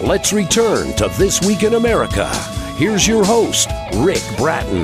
Let's return to This Week in America. Here's your host, Rick Bratton.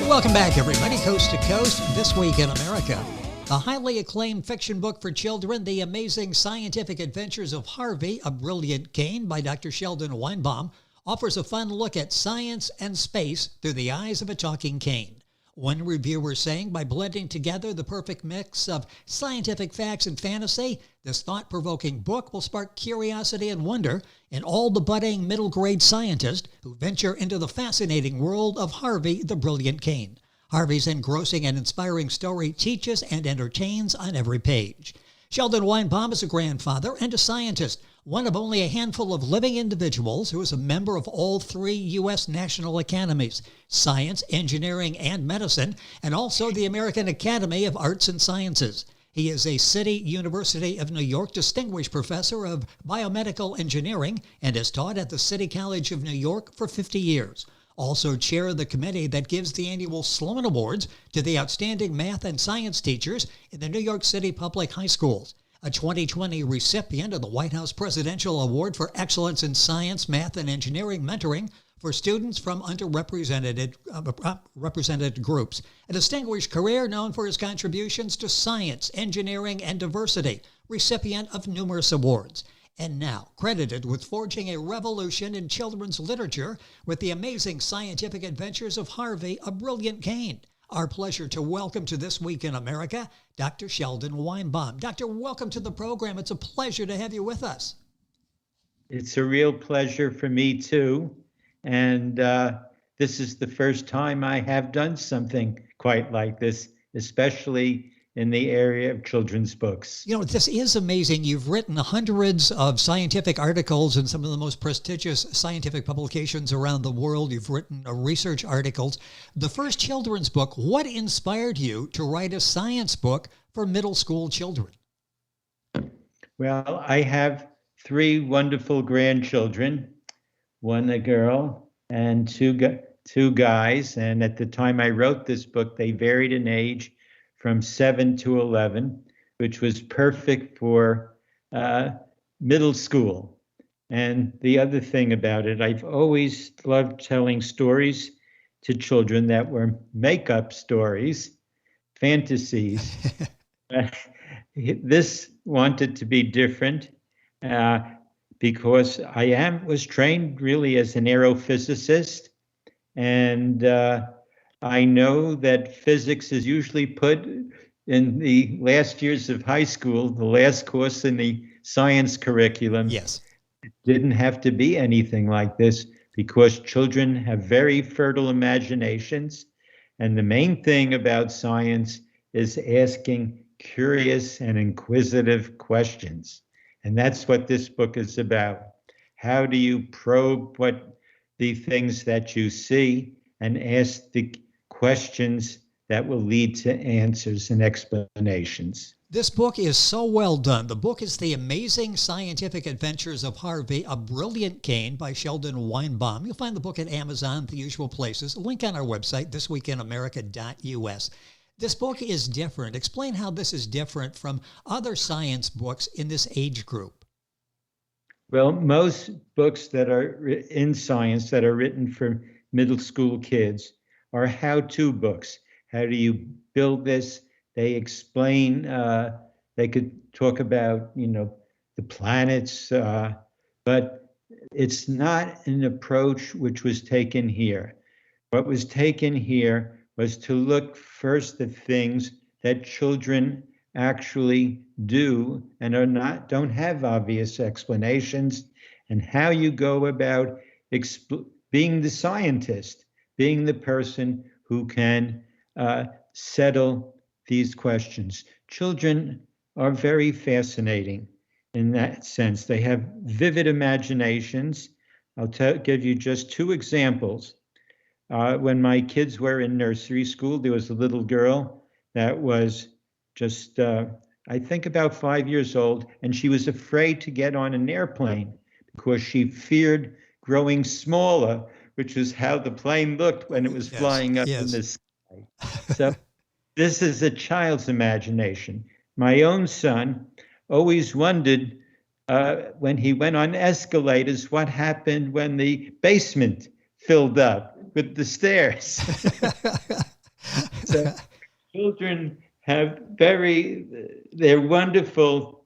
Welcome back, everybody, coast to coast, This Week in America. The highly acclaimed fiction book for children, The Amazing Scientific Adventures of Harvey, A Brilliant Cane by Dr. Sheldon Weinbaum, offers a fun look at science and space through the eyes of a talking cane. One reviewer saying, by blending together the perfect mix of scientific facts and fantasy, this thought-provoking book will spark curiosity and wonder in all the budding middle-grade scientists who venture into the fascinating world of Harvey, the Brilliant Cane. Harvey's engrossing and inspiring story teaches and entertains on every page. Sheldon Weinbaum is a grandfather and a scientist, one of only a handful of living individuals who is a member of all three U.S. national academies, science, engineering, and medicine, and also the American Academy of Arts and Sciences. He is a City University of New York Distinguished Professor of Biomedical Engineering and has taught at the City College of New York for 50 years. Also chair of the committee that gives the annual Sloan Awards to the outstanding math and science teachers in the New York City public high schools. A 2020 recipient of the White House Presidential Award for Excellence in Science, Math, and Engineering Mentoring for students from underrepresented represented groups. A distinguished career known for his contributions to science, engineering, and diversity. Recipient of numerous awards. And now, credited with forging a revolution in children's literature with The Amazing Scientific Adventures of Harvey, A Brilliant Cane. Our pleasure to welcome to This Week in America, Dr. Sheldon Weinbaum. Doctor, welcome to the program. It's a pleasure to have you with us. It's a real pleasure for me, too. And this is the first time I have done something quite like this, especially in the area of children's books. You know, this is amazing. You've written hundreds of scientific articles in some of the most prestigious scientific publications around the world. You've written research articles. The first children's book, what inspired you to write a science book for middle school children? Well, I have three wonderful grandchildren, one a girl and two guys. And at the time I wrote this book, they varied in age from 7 to 11, which was perfect for middle school. And the other thing about it, I've always loved telling stories to children that were make-up stories, fantasies. This wanted to be different because I was trained really as an aerophysicist, and I know that physics is usually put in the last years of high school, the last course in the science curriculum. Yes. It didn't have to be anything like this because children have very fertile imaginations. And the main thing about science is asking curious and inquisitive questions. And that's what this book is about. How do you probe the things that you see and ask the questions that will lead to answers and explanations. This book is so well done. The book is The Amazing Scientific Adventures of Harvey, A Brilliant Cane by Sheldon Weinbaum. You'll find the book at Amazon, the usual places. A link on our website, thisweekinamerica.us. This book is different. Explain how this is different from other science books in this age group. Well, most books that are in science that are written for middle school kids are how-to books. How do you build this? They explain, they could talk about, the planets, but it's not an approach which was taken here. What was taken here was to look first at things that children actually do and don't have obvious explanations, and how you go about being the scientist, being the person who can settle these questions. Children are very fascinating in that sense. They have vivid imaginations. I'll give you just two examples. When my kids were in nursery school, there was a little girl that was just, I think about 5 years old, and she was afraid to get on an airplane because she feared growing smaller, which is how the plane looked when it was flying up in the sky. So this is a child's imagination. My own son always wondered when he went on escalators, what happened when the basement filled up with the stairs. So children they're wonderful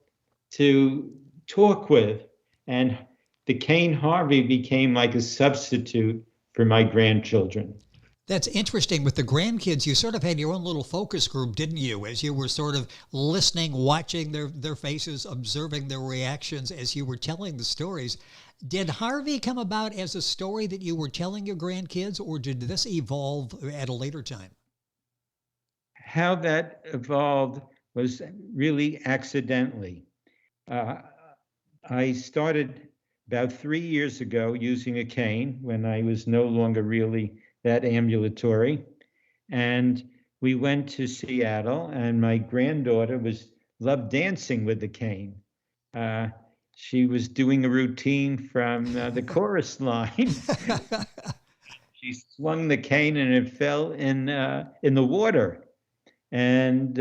to talk with. And the cane Harvey became like a substitute for my grandchildren. That's interesting. With the grandkids, you sort of had your own little focus group, didn't you? As you were sort of listening, watching their faces, observing their reactions as you were telling the stories. Did Harvey come about as a story that you were telling your grandkids, or did this evolve at a later time? How that evolved was really accidentally. Uh, I started about 3 years ago using a cane when I was no longer really that ambulatory. And we went to Seattle, and my granddaughter loved dancing with the cane. Uh, she was doing a routine from the chorus line. She swung the cane, and it fell in the water. And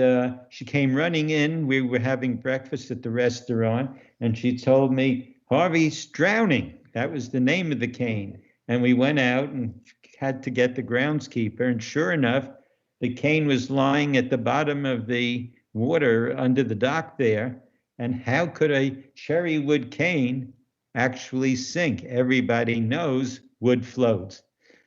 she came running in. We were having breakfast at the restaurant, and she told me, "Harvey's drowning." That was the name of the cane. And we went out and had to get the groundskeeper. And sure enough, the cane was lying at the bottom of the water under the dock there. And how could a cherrywood cane actually sink? Everybody knows wood floats.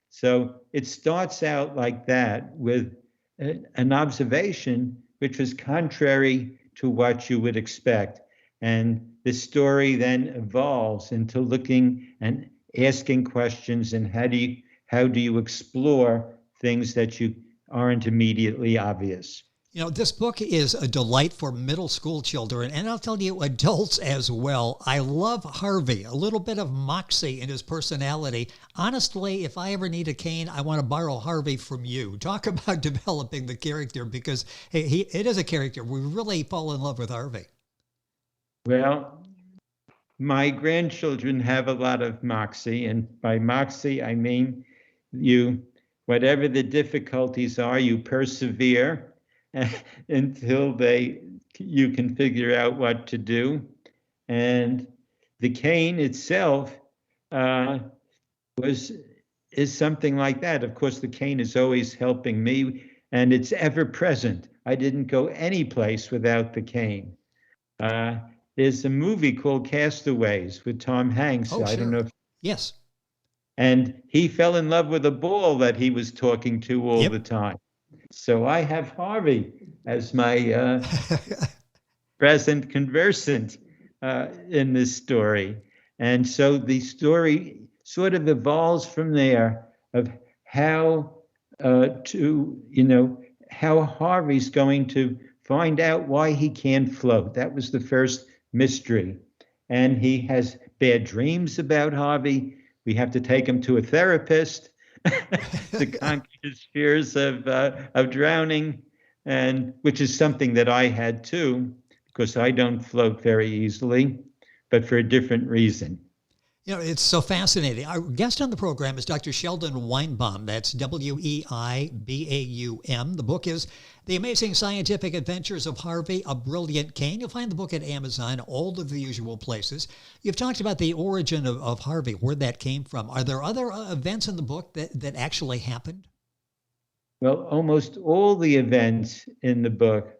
So it starts out like that with an observation which was contrary to what you would expect. And the story then evolves into looking and asking questions, and how do you explore things that you aren't immediately obvious. You know, this book is a delight for middle school children, and I'll tell you, adults as well. I love Harvey, a little bit of moxie in his personality. Honestly, if I ever need a cane, I want to borrow Harvey from you. Talk about developing the character, because it is a character. We really fall in love with Harvey. Well, my grandchildren have a lot of moxie, and by moxie, I mean whatever the difficulties are, you persevere until you can figure out what to do. And the cane itself is something like that. Of course, the cane is always helping me, and it's ever present. I didn't go any place without the cane. There's a movie called Castaways with Tom Hanks. Oh, I don't sure. know if Yes. And he fell in love with a ball that he was talking to all the time. So I have Harvey as my present conversant in this story. And so the story sort of evolves from there of how how Harvey's going to find out why he can't float. That was the first mystery. And he has bad dreams about Harvey. We have to take him to a therapist to conquer his fears of drowning, and which is something that I had too, because I don't float very easily, but for a different reason. You know, it's so fascinating. Our guest on the program is Dr. Sheldon Weinbaum. That's Weibaum. The book is The Amazing Scientific Adventures of Harvey, a Brilliant Cane. You'll find the book at Amazon, all of the usual places. You've talked about the origin of Harvey, where that came from. Are there other events in the book that actually happened? Well, almost all the events in the book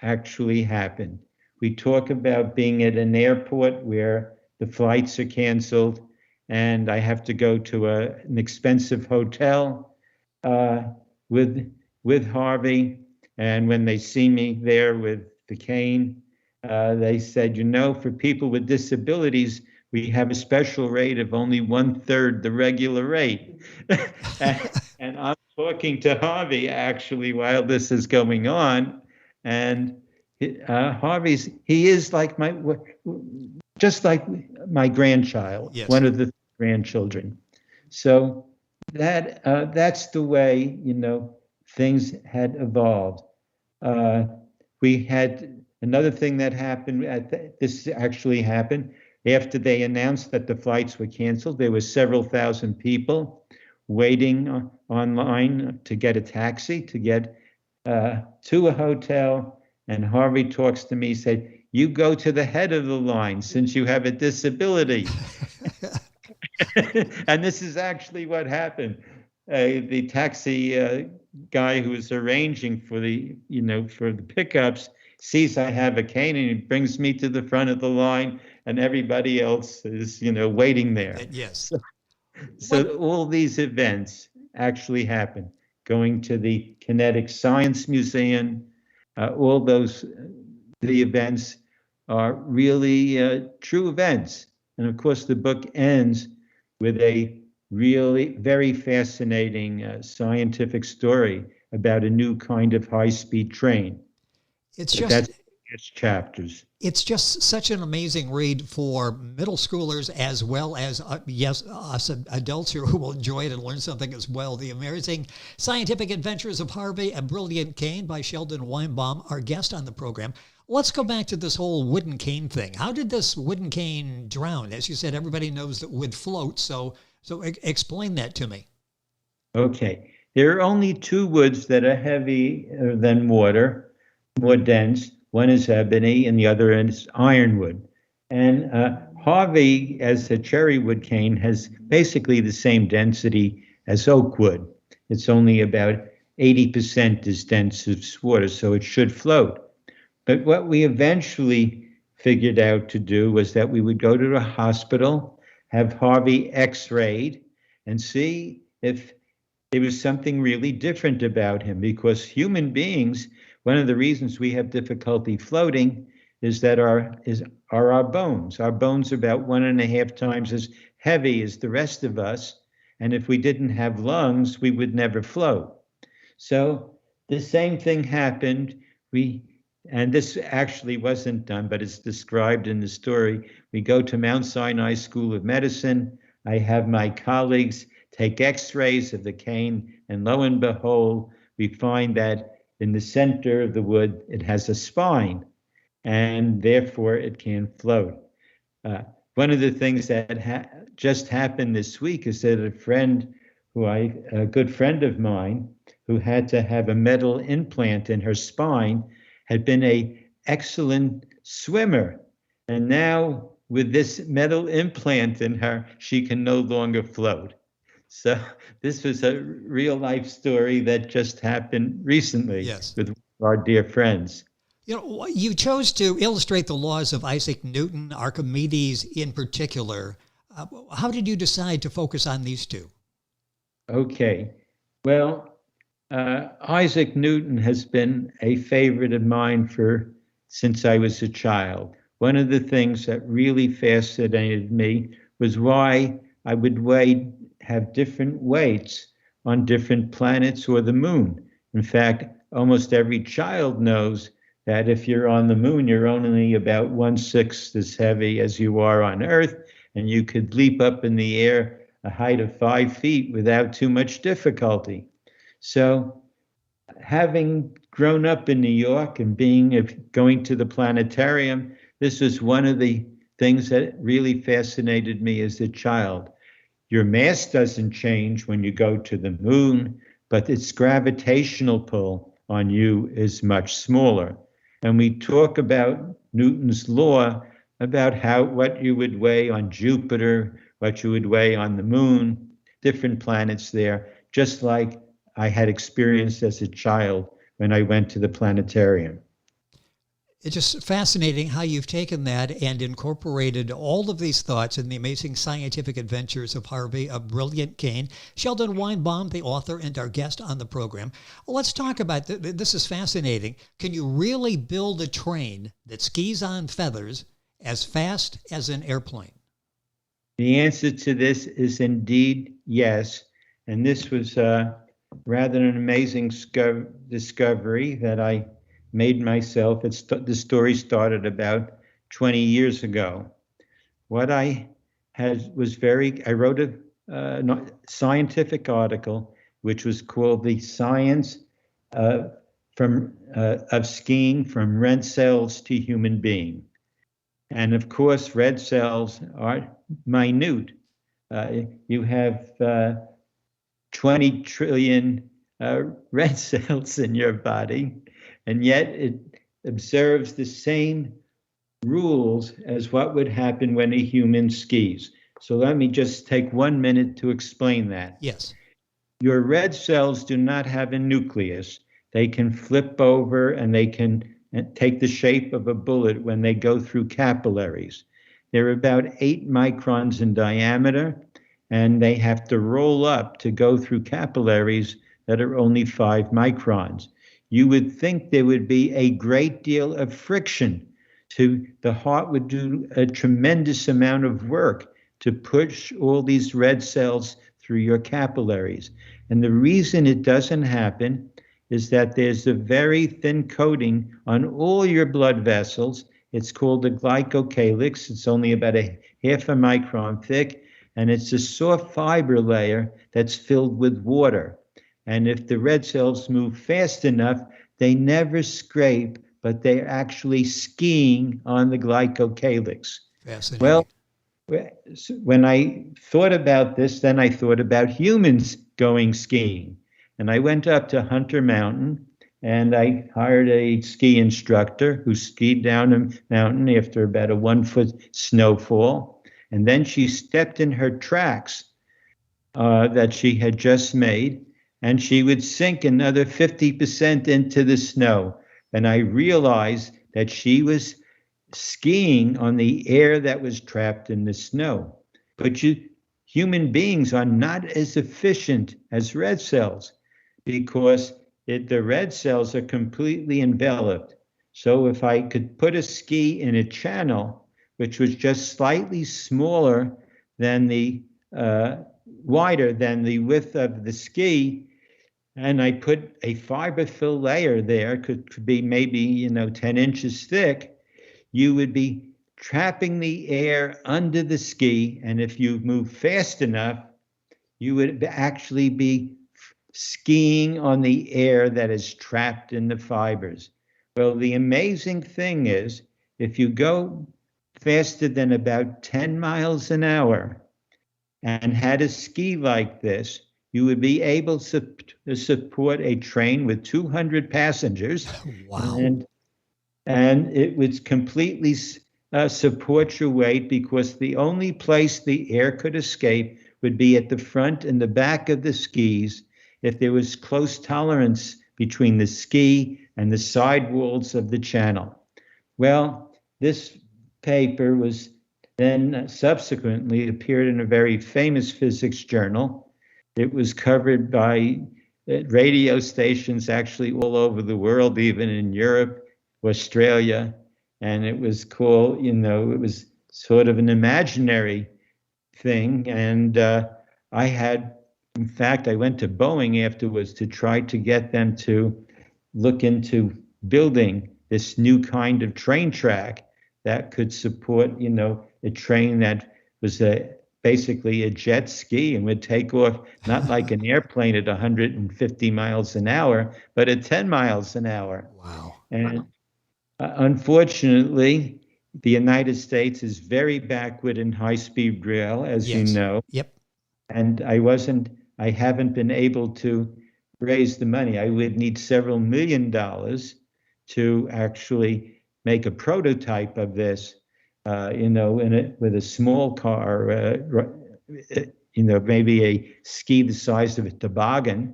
actually happened. We talk about being at an airport where the flights are canceled, and I have to go to an expensive hotel with Harvey. And when they see me there with the cane, they said, for people with disabilities, we have a special rate of only 1/3 the regular rate. And I'm talking to Harvey actually while this is going on, and he is like just like my grandchild, yes. One of the grandchildren. So that's the way things had evolved. We had another thing that happened. This actually happened after they announced that the flights were canceled. There were several thousand people waiting online to get a taxi to get to a hotel. And Harvey talks to me, said, you go to the head of the line since you have a disability. And this is actually what happened. The taxi guy who was arranging for for the pickups sees I have a cane and he brings me to the front of the line, and everybody else is, waiting there. Yes. So all these events actually happen. Going to the Kinetic Science Museum, all those, the events are really true events. And of course, the book ends with a really very fascinating scientific story about a new kind of high-speed train. That's chapters. It's just such an amazing read for middle schoolers as well as, yes, us adults here who will enjoy it and learn something as well. The Amazing Scientific Adventures of Harvey, a Brilliant Cane by Sheldon Weinbaum, our guest on the program. Let's go back to this whole wooden cane thing. How did this wooden cane drown? As you said, everybody knows that wood floats, so explain that to me. Okay. There are only two woods that are heavier than water, more dense. One is ebony and the other is ironwood. And Harvey, as a cherrywood cane, has basically the same density as oak wood. It's only about 80% as dense as water, so it should float. But what we eventually figured out to do was that we would go to a hospital, have Harvey x-rayed, and see if there was something really different about him. Because human beings, one of the reasons we have difficulty floating is that our bones. Our bones are about 1.5 times as heavy as the rest of us. And if we didn't have lungs, we would never float. So the same thing happened. And this actually wasn't done, but it's described in the story. We go to Mount Sinai School of Medicine. I have my colleagues take x-rays of the cane, and lo and behold, we find that in the center of the wood, it has a spine, and therefore it can float. One of the things that just happened this week is that a good friend of mine, who had to have a metal implant in her spine, had been an excellent swimmer. And now with this metal implant in her, she can no longer float. So this was a real life story that just happened recently with our dear friends. You chose to illustrate the laws of Isaac Newton, Archimedes in particular. How did you decide to focus on these two? Okay. Well, Isaac Newton has been a favorite of mine since I was a child. One of the things that really fascinated me was why I would have different weights on different planets or the moon. In fact, almost every child knows that if you're on the moon, you're only about 1/6 as heavy as you are on Earth, and you could leap up in the air a height of 5 feet without too much difficulty. So having grown up in New York and going to the planetarium, this was one of the things that really fascinated me as a child. Your mass doesn't change when you go to the moon, but its gravitational pull on you is much smaller. And we talk about Newton's law, about what you would weigh on Jupiter, what you would weigh on the moon, different planets there, just like I had experienced as a child when I went to the planetarium. It's just fascinating how you've taken that and incorporated all of these thoughts in the Amazing Scientific Adventures of Harvey, a Brilliant Cane. Sheldon Weinbaum, the author and our guest on the program. Well, let's talk about this. Is fascinating. Can you really build a train that skis on feathers as fast as an airplane? The answer to this is indeed yes. And this was rather an amazing discovery that I made myself. The story started about 20 years ago. What I had was I wrote a scientific article, which was called "The Science of Skiing from Red Cells to Human Being." And of course, red cells are minute. You have 20 trillion red cells in your body, and yet it observes the same rules as what would happen when a human skis. So let me just take 1 minute to explain that. Yes. Your red cells do not have a nucleus. They can flip over and they can take the shape of a bullet when they go through capillaries. They're about 8 microns in diameter, and they have to roll up to go through capillaries that are only 5 microns. You would think there would be a great deal of friction. The heart would do a tremendous amount of work to push all these red cells through your capillaries. And the reason it doesn't happen is that there's a very thin coating on all your blood vessels. It's called the glycocalyx. It's only about a half a micron thick, and it's a soft fiber layer that's filled with water. And if the red cells move fast enough, they never scrape, but they're actually skiing on the glycocalyx. Fascinating. Well, when I thought about this, then I thought about humans going skiing. And I went up to Hunter Mountain and I hired a ski instructor who skied down a mountain after about a 1 foot snowfall. And then she stepped in her tracks that she had just made, and she would sink another 50% into the snow. And I realized that she was skiing on the air that was trapped in the snow. But human beings are not as efficient as red cells because the red cells are completely enveloped. So if I could put a ski in a channel, which was just slightly smaller than wider than the width of the ski, and I put a fiber fill layer there, could be maybe 10 inches thick, you would be trapping the air under the ski, and if you move fast enough, you would actually be skiing on the air that is trapped in the fibers. Well, the amazing thing is, if you go faster than about 10 miles an hour and had a ski like this, you would be able to support a train with 200 passengers. Wow. And it would completely support your weight, because the only place the air could escape would be at the front and the back of the skis if there was close tolerance between the ski and the side walls of the channel. Well, this paper was then subsequently appeared in a very famous physics journal. It was covered by radio stations actually all over the world, even in Europe, Australia, and it was called, it was sort of an imaginary thing. And in fact, I went to Boeing afterwards to try to get them to look into building this new kind of train track that could support, a train that was basically a jet ski and would take off not like an airplane at 150 miles an hour, but at 10 miles an hour. Wow. And unfortunately, the United States is very backward in high-speed rail, as you know. Yep. And I haven't been able to raise the money. I would need several $1 million to actually make a prototype of this, with a small car, maybe a ski the size of a toboggan,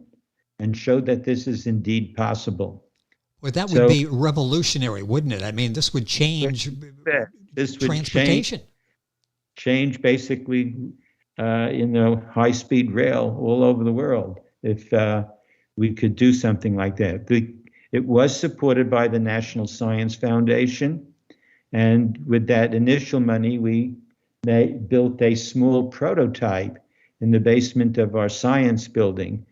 and show that this is indeed possible. Well, that would be revolutionary, wouldn't it? I mean, this would change transportation. Change basically, high-speed rail all over the world if we could do something like that. It was supported by the National Science Foundation, and with that initial money, they built a small prototype in the basement of our science building,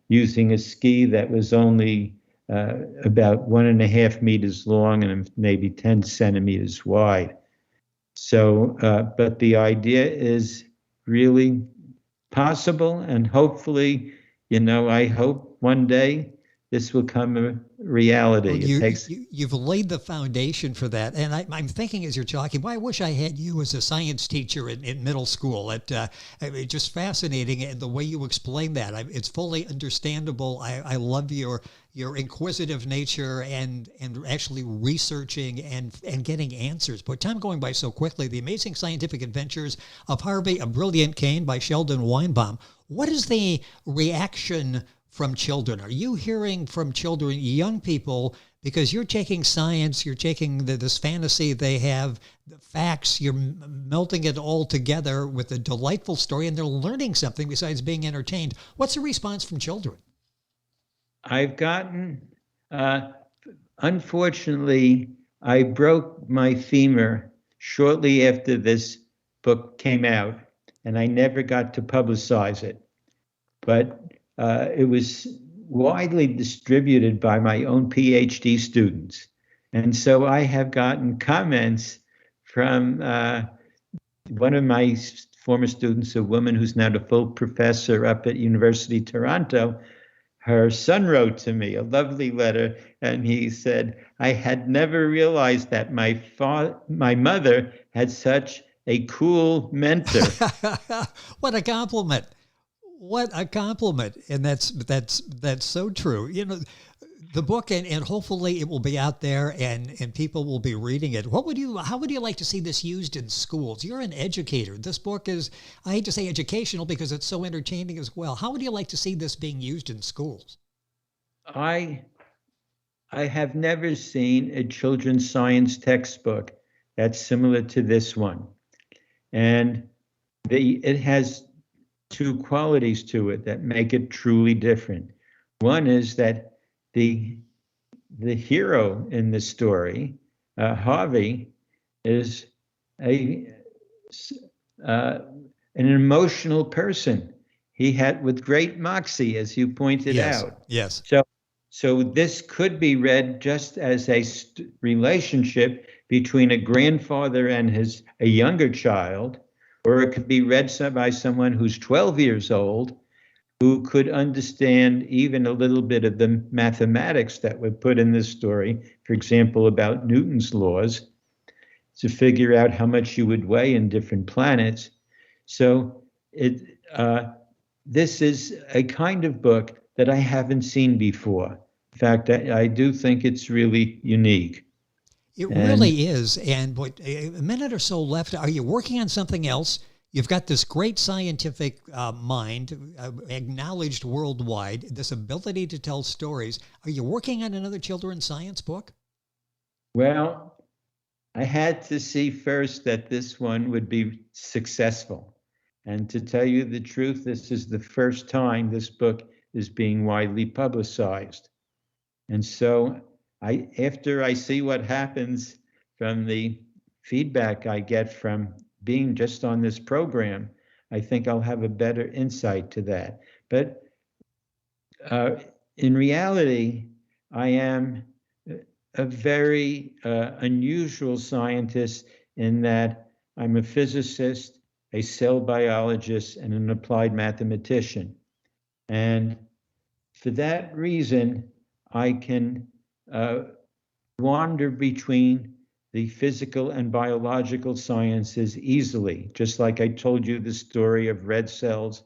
using a ski that was only about 1.5 meters long and maybe 10 centimeters wide. So, but the idea is really possible, and hopefully, I hope one day this will come a reality. Well, It takes. you've laid the foundation for that. And I'm thinking as you're talking, well, I wish I had you as a science teacher in middle school. It's just fascinating, and the way you explain that. It's fully understandable. I love your inquisitive nature and actually researching and getting answers. But time going by so quickly. The Amazing Scientific Adventures of Harvey, a Brilliant Cane by Sheldon Weinbaum. What is the reaction from children? Are you hearing from children, young people, because you're taking science, you're taking this fantasy they have, the facts, you're melting it all together with a delightful story, and they're learning something besides being entertained. What's the response from children? I've gotten, unfortunately, I broke my femur shortly after this book came out, and I never got to publicize it. But it was widely distributed by my own PhD students. And so I have gotten comments from one of my former students, a woman who's now a full professor up at University of Toronto. Her son wrote to me a lovely letter, and he said, I had never realized that my mother had such a cool mentor. What a compliment. What a compliment. And that's so true. You know, the book, and hopefully it will be out there and people will be reading it. How would you like to see this used in schools? You're an educator. This book is, I hate to say educational because it's so entertaining as well. How would you like to see this being used in schools? I have never seen a children's science textbook that's similar to this one. And it has two qualities to it that make it truly different. One is that the hero in the story, Harvey, is an emotional person. He had with great moxie, as you pointed out. Yes. So this could be read just as a relationship between a grandfather and a younger child, or it could be read by someone who's 12 years old, who could understand even a little bit of the mathematics that were put in this story, for example, about Newton's laws, to figure out how much you would weigh in different planets. So this is a kind of book that I haven't seen before. In fact, I do think it's really unique. It really is. And a minute or so left. Are you working on something else? You've got this great scientific mind, acknowledged worldwide, this ability to tell stories. Are you working on another children's science book? Well, I had to see first that this one would be successful. And to tell you the truth, this is the first time this book is being widely publicized. And so after I see what happens from the feedback I get from being just on this program, I think I'll have a better insight to that. But in reality, I am a very unusual scientist in that I'm a physicist, a cell biologist, and an applied mathematician. And for that reason, I can wander between the physical and biological sciences easily, just like I told you the story of red cells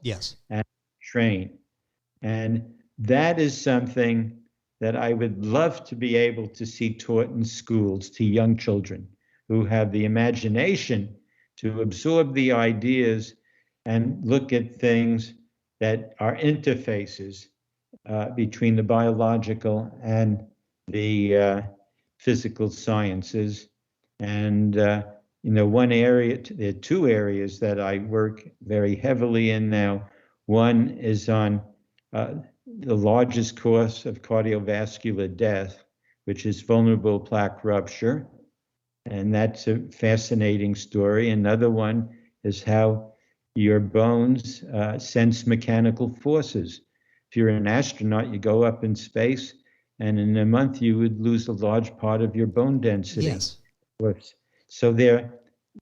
and train. And that is something that I would love to be able to see taught in schools to young children who have the imagination to absorb the ideas and look at things that are interfaces between the biological and the physical sciences. And one area, there are two areas that I work very heavily in now. One is on the largest cause of cardiovascular death, which is vulnerable plaque rupture. And that's a fascinating story. Another one is how your bones sense mechanical forces. If you're an astronaut, you go up in space, and in a month you would lose a large part of your bone density. Yes. So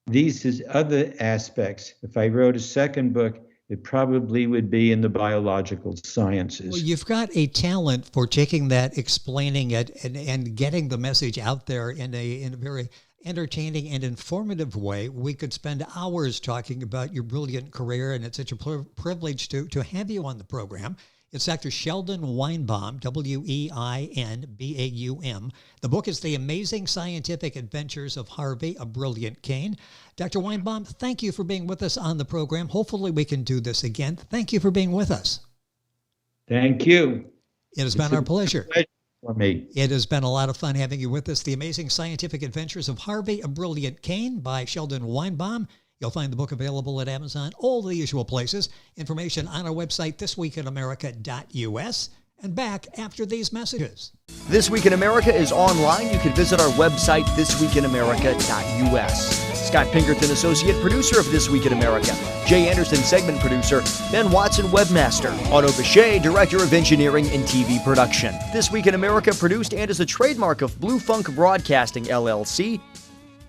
these is other aspects. If I wrote a second book, it probably would be in the biological sciences. Well, you've got a talent for taking that, explaining it, and getting the message out there in a very entertaining and informative way. We could spend hours talking about your brilliant career, and it's such a privilege to have you on the program. It's Dr. Sheldon Weinbaum, Weinbaum. The book is The Amazing Scientific Adventures of Harvey, a Brilliant Cane. Dr. Weinbaum, thank you for being with us on the program. Hopefully we can do this again. Thank you for being with us. Thank you. It has been our pleasure. For me. It has been a lot of fun having you with us. The Amazing Scientific Adventures of Harvey, a Brilliant Cane by Sheldon Weinbaum. You'll find the book available at Amazon, all the usual places. Information on our website, thisweekinamerica.us. And back after these messages. This Week in America is online. You can visit our website, thisweekinamerica.us. Scott Pinkerton, associate producer of This Week in America. Jay Anderson, segment producer. Ben Watson, webmaster. Otto Bechet, director of engineering and TV production. This Week in America produced and is a trademark of Blue Funk Broadcasting, LLC.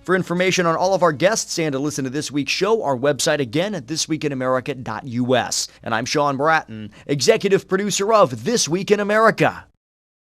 For information on all of our guests and to listen to this week's show, our website again at thisweekinamerica.us. And I'm Sean Bratton, executive producer of This Week in America.